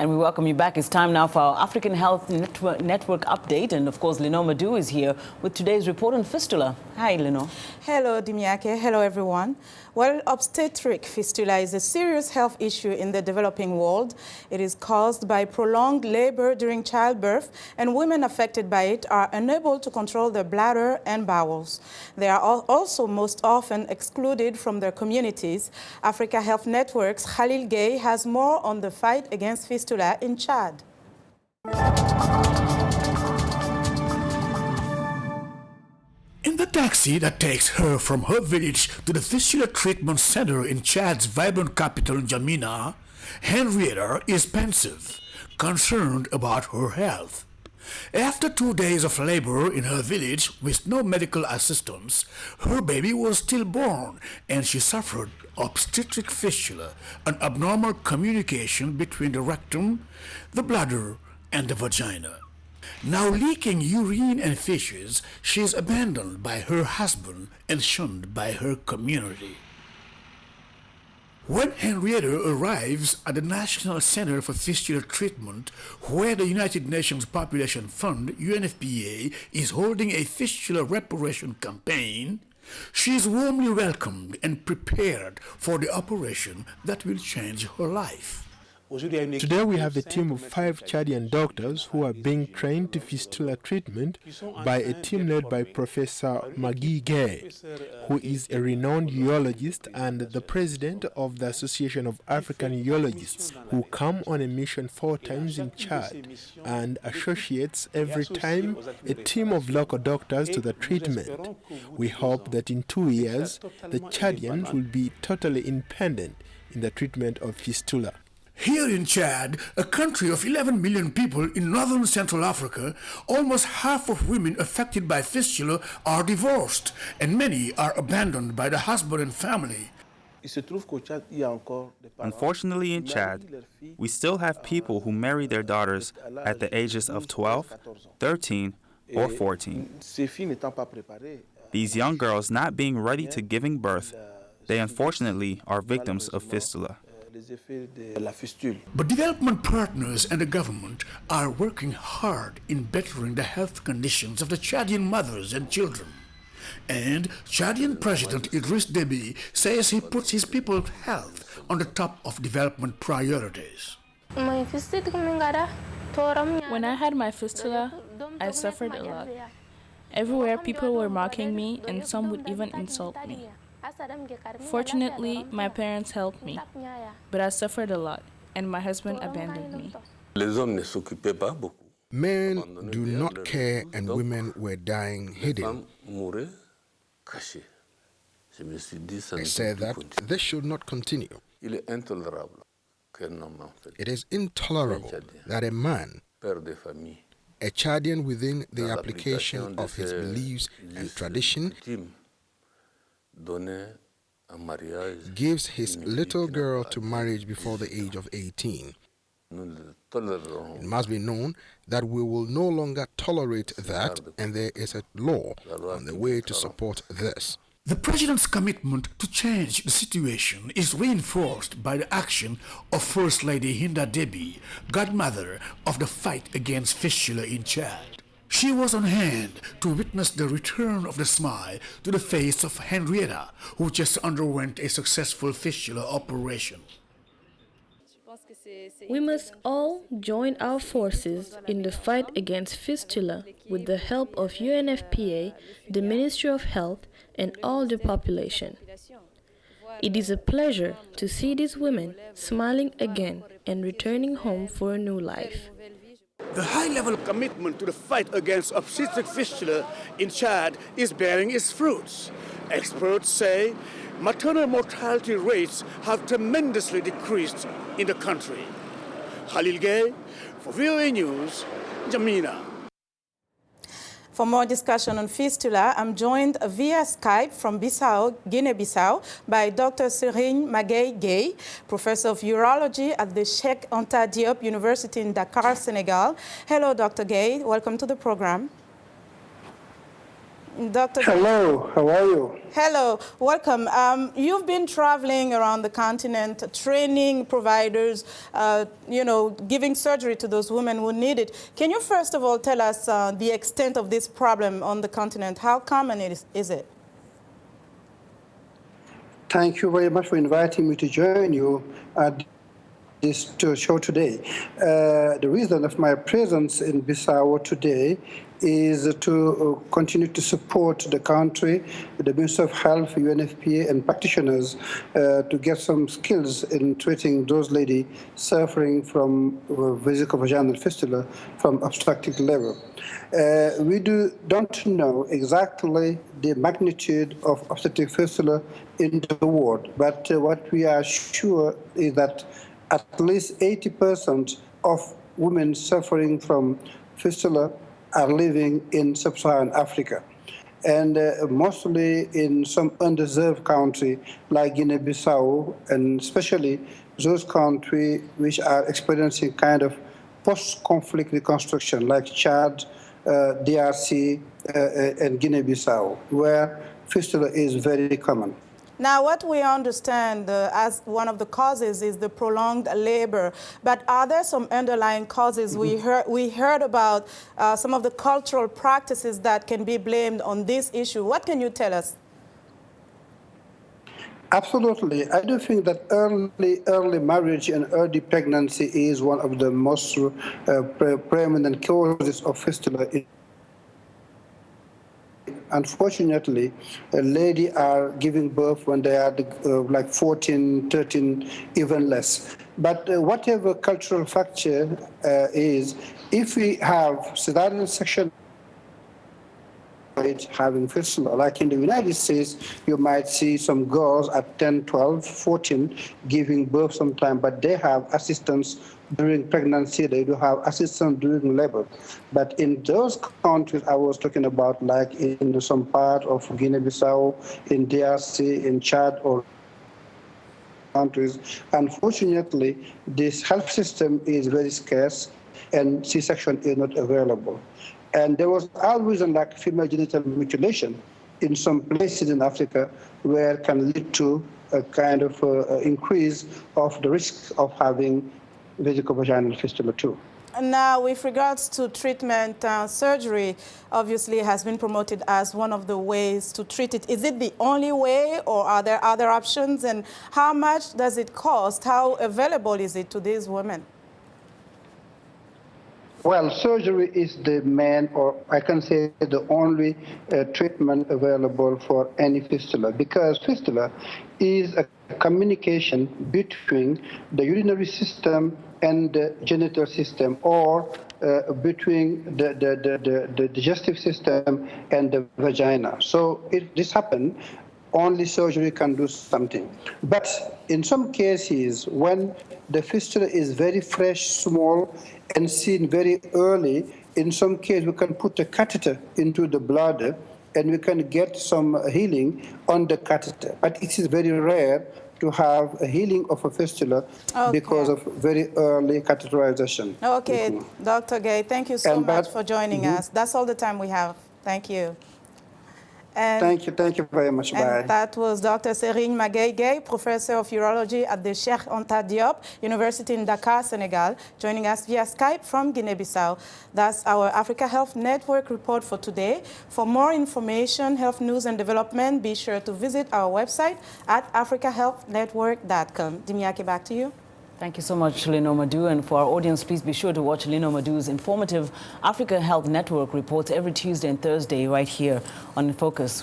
And we welcome you back. It's time now for our African Health Network update. And of course, Linord Moudou is here with today's report on fistula. Hi, Linord. Hello, Dimiake. Hello, everyone. Well, obstetric fistula is a serious health issue in the developing world. It is caused by prolonged labor during childbirth, and women affected by it are unable to control their bladder and bowels. They are also most often excluded from their communities. Africa Health Network's Khalil Gueye has more on the fight against fistula in Chad. In the taxi that takes her from her village to the Fistula Treatment Center in Chad's vibrant capital, N'Djamena, Henrietta is pensive, concerned about her health. After 2 days of labor in her village with no medical assistance, her baby was stillborn and she suffered obstetric fistula, an abnormal communication between the rectum, the bladder, and the vagina. Now leaking urine and feces, she is abandoned by her husband and shunned by her community. When Henrietta arrives at the National Center for Fistula Treatment, where the United Nations Population Fund, UNFPA, is holding a fistula reparation campaign, she is warmly welcomed and prepared for the operation that will change her life. Today we have a team of 5 Chadian doctors who are being trained to fistula treatment by a team led by Professor Magueye Gueye, who is a renowned urologist and the president of the Association of African Urologists, who come on a mission 4 times in Chad and associates every time a team of local doctors to the treatment. We hope that in 2 years the Chadians will be totally independent in the treatment of fistula. Here in Chad, a country of 11 million people in northern Central Africa, almost half of women affected by fistula are divorced, and many are abandoned by the husband and family. Unfortunately, in Chad, we still have people who marry their daughters at the ages of 12, 13, or 14. These young girls not being ready to giving birth, they unfortunately are victims of fistula. But development partners and the government are working hard in bettering the health conditions of the Chadian mothers and children. And Chadian President Idriss Déby says he puts his people's health on the top of development priorities. When I had my fistula, I suffered a lot. Everywhere people were mocking me and some would even insult me. Fortunately, my parents helped me, but I suffered a lot, and my husband abandoned me. Men do not care, and women were dying hidden. I said that this should not continue. It is intolerable that a man, a Chadian within the application of his beliefs and tradition, gives his little girl to marriage before the age of 18. It must be known that we will no longer tolerate that, and there is a law on the way to support this. The President's commitment to change the situation is reinforced by the action of First Lady Hinda Déby, godmother of the fight against fistula in Chad. She was on hand to witness the return of the smile to the face of Henrietta, who just underwent a successful fistula operation. We must all join our forces in the fight against fistula with the help of UNFPA, the Ministry of Health, and all the population. It is a pleasure to see these women smiling again and returning home for a new life. The high-level commitment to the fight against obstetric fistula in Chad is bearing its fruits. Experts say maternal mortality rates have tremendously decreased in the country. Khalil Gueye for VOA News, N'Djamena. For more discussion on fistula, I'm joined via Skype from Bissau, Guinea-Bissau, by Dr. Serigne Magueye Gueye, Professor of Urology at the Cheikh Anta Diop University in Dakar, Senegal. Hello, Dr. Gueye. Welcome to the program. Dr. Hello, how are you? Hello, welcome. You've been traveling around the continent, training providers, giving surgery to those women who need it. Can you first of all tell us the extent of this problem on the continent? How common is it? Thank you very much for inviting me to join you at this show today. The reason of my presence in Bissau today is to continue to support the country, the Ministry of Health, UNFPA, and practitioners to get some skills in treating those ladies suffering from vesicovaginal fistula from obstetric level. We don't know exactly the magnitude of obstetric fistula in the world, but what we are sure is that at least 80% of women suffering from fistula are living in sub-Saharan Africa, and mostly in some underserved countries like Guinea-Bissau, and especially those countries which are experiencing kind of post-conflict reconstruction like Chad, DRC, and Guinea-Bissau, where fistula is very common. Now, what we understand as one of the causes is the prolonged labor, but are there some underlying causes? Mm-hmm. We heard about some of the cultural practices that can be blamed on this issue. What can you tell us? Absolutely. I do think that early marriage and early pregnancy is one of the most preeminent causes of fistula. Unfortunately, ladies are giving birth when they are like 14, 13, even less. But whatever cultural factor is, if we have cesarean section having fistula, like in the United States, you might see some girls at 10, 12, 14 giving birth sometime, but they have assistance during pregnancy, they do have assistance during labor. But in those countries I was talking about, like in some part of Guinea-Bissau, in DRC, in Chad, or countries, unfortunately, this health system is very scarce and C-section is not available. And there was always like female genital mutilation in some places in Africa where it can lead to a kind of increase of the risk of having vesicovaginal fistula too. Now, with regards to treatment, surgery obviously has been promoted as one of the ways to treat it. Is it the only way, or are there other options? And how much does it cost? How available is it to these women? Well, surgery is the main, or I can say the only treatment available for any fistula, because fistula is a communication between the urinary system and the genital system, or between the digestive system and the vagina. So if this happens, only surgery can do something. But in some cases, when the fistula is very fresh, small, and seen very early, in some cases we can put a catheter into the bladder and we can get some healing on the catheter. But it is very rare to have a healing of a fistula because of very early catheterization. Okay, Dr. Gueye, thank you so much for joining us. That's all the time we have. Thank you. And thank you very much. Bye. And that was Dr. Serigne Magueye Gueye, Professor of Urology at the Cheikh Anta Diop University in Dakar, Senegal, joining us via Skype from Guinea-Bissau. That's our Africa Health Network report for today. For more information, health news and development, be sure to visit our website at africahealthnetwork.com. Dimiake, back to you. Thank you so much, Linord Moudou. And for our audience, please be sure to watch Linord Moudou's informative Africa Health Network reports every Tuesday and Thursday right here on In Focus.